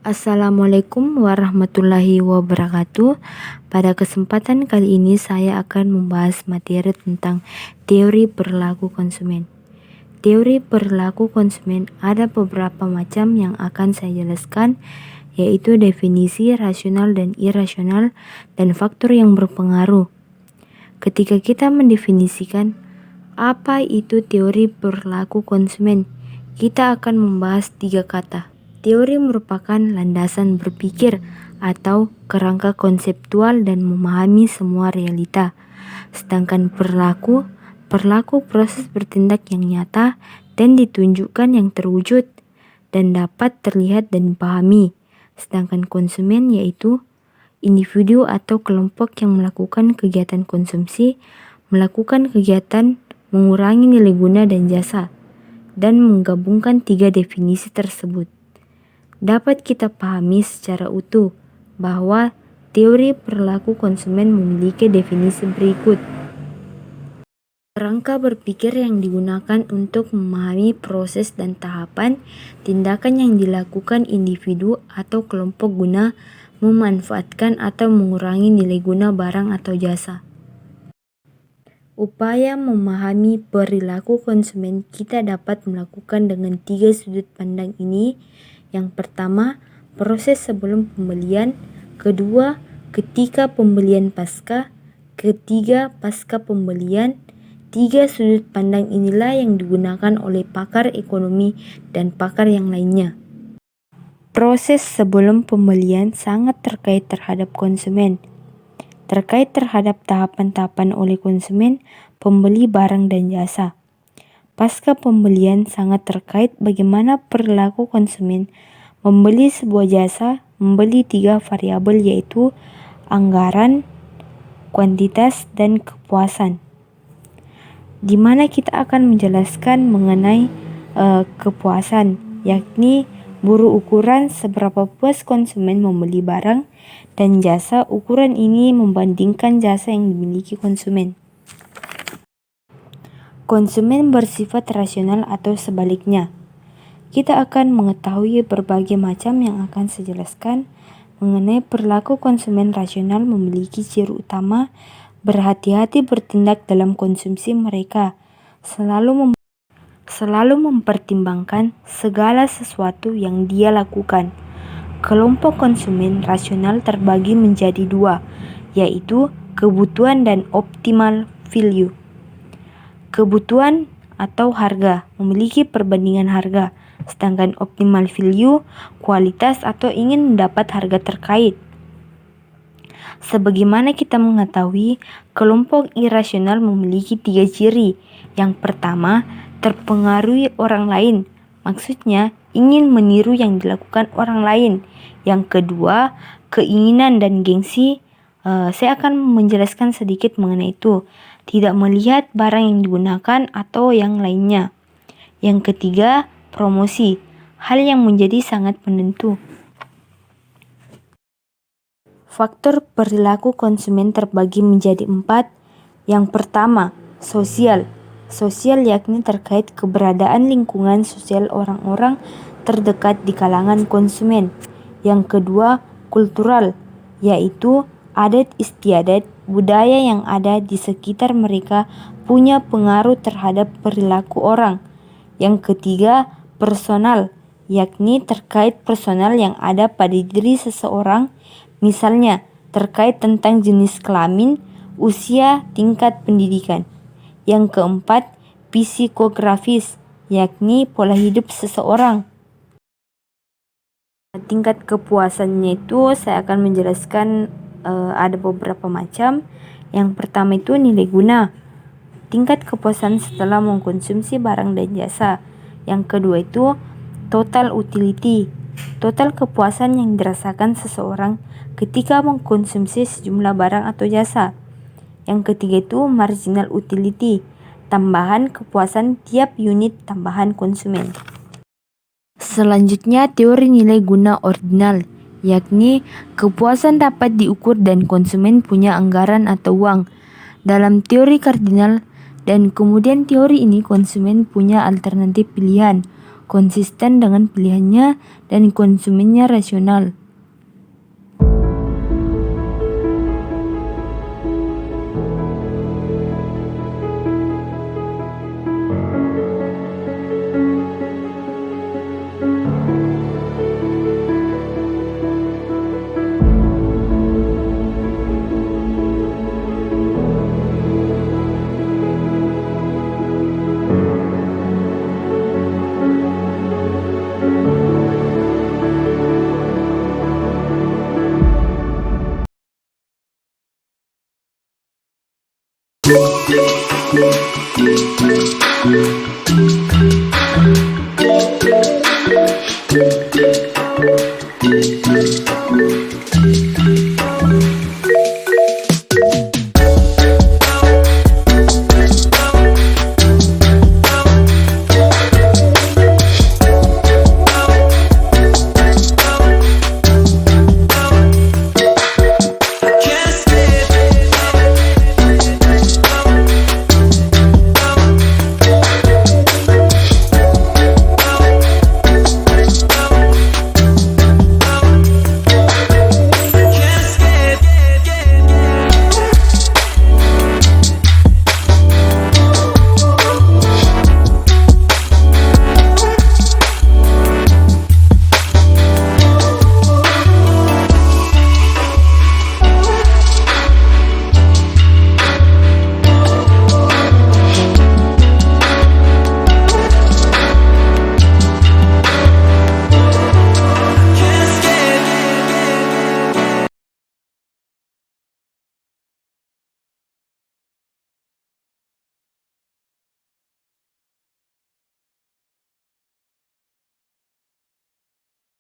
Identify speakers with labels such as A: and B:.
A: Assalamualaikum warahmatullahi wabarakatuh. Pada kesempatan kali ini saya akan membahas materi tentang teori perilaku konsumen. Teori perilaku konsumen ada beberapa macam yang akan saya jelaskan, yaitu definisi rasional dan irasional dan faktor yang berpengaruh. Ketika kita mendefinisikan apa itu teori perilaku konsumen, kita akan membahas 3 kata. Teori merupakan landasan berpikir atau kerangka konseptual dan memahami semua realita. Sedangkan perilaku proses bertindak yang nyata dan ditunjukkan yang terwujud dan dapat terlihat dan dipahami. Sedangkan konsumen yaitu individu atau kelompok yang melakukan kegiatan konsumsi, melakukan kegiatan mengurangi nilai guna dan jasa, dan menggabungkan 3 definisi tersebut. Dapat kita pahami secara utuh bahwa teori perilaku konsumen memiliki definisi berikut. Kerangka berpikir yang digunakan untuk memahami proses dan tahapan tindakan yang dilakukan individu atau kelompok guna memanfaatkan atau mengurangi nilai guna barang atau jasa. Upaya memahami perilaku konsumen kita dapat melakukan dengan 3 sudut pandang ini. Yang pertama, proses sebelum pembelian. Kedua, ketika pembelian pasca. Ketiga, pasca pembelian. 3 sudut pandang inilah yang digunakan oleh pakar ekonomi dan pakar yang lainnya. Proses sebelum pembelian sangat terkait terhadap konsumen. Terkait terhadap tahapan-tahapan oleh konsumen, pembeli barang dan jasa. Pasca pembelian sangat terkait bagaimana perilaku konsumen membeli sebuah jasa, membeli 3 variabel yaitu anggaran, kuantitas, dan kepuasan. Di mana kita akan menjelaskan mengenai kepuasan, yakni buru ukuran seberapa puas konsumen membeli barang dan jasa. Ukuran ini membandingkan jasa yang dimiliki konsumen. Konsumen bersifat rasional atau sebaliknya. Kita akan mengetahui berbagai macam yang akan saya jelaskan mengenai perilaku konsumen rasional memiliki ciri utama berhati-hati bertindak dalam konsumsi mereka, selalu mempertimbangkan segala sesuatu yang dia lakukan. Kelompok konsumen rasional terbagi menjadi 2, yaitu kebutuhan dan optimal value. Kebutuhan atau harga memiliki perbandingan harga, sedangkan optimal value kualitas atau ingin mendapat harga terkait. Sebagaimana kita mengetahui, kelompok irasional memiliki 3 ciri. Yang pertama, terpengaruhi orang lain, maksudnya ingin meniru yang dilakukan orang lain. Yang kedua, keinginan dan gengsi. Saya akan menjelaskan sedikit mengenai itu. Tidak melihat barang yang digunakan atau yang lainnya. Yang ketiga, promosi, hal yang menjadi sangat penentu. Faktor perilaku konsumen terbagi menjadi 4. Yang pertama, sosial. Sosial yakni terkait keberadaan lingkungan sosial orang-orang terdekat di kalangan konsumen. Yang kedua, kultural, yaitu adat istiadat, budaya yang ada di sekitar mereka punya pengaruh terhadap perilaku orang. Yang ketiga, personal, yakni terkait personal yang ada pada diri seseorang, misalnya terkait tentang jenis kelamin, usia, tingkat pendidikan. Yang keempat, psikografis, yakni pola hidup seseorang. Tingkat kepuasannya itu saya akan menjelaskan ada beberapa macam. Yang pertama itu nilai guna, tingkat kepuasan setelah mengkonsumsi barang dan jasa. Yang kedua itu total utility, total kepuasan yang dirasakan seseorang ketika mengkonsumsi sejumlah barang atau jasa. Yang ketiga itu marginal utility, tambahan kepuasan tiap unit tambahan konsumen. Selanjutnya teori nilai guna ordinal, yakni kepuasan dapat diukur dan konsumen punya anggaran atau uang. Dalam teori kardinal dan kemudian teori ini konsumen punya alternatif pilihan konsisten dengan pilihannya, dan konsumennya rasional.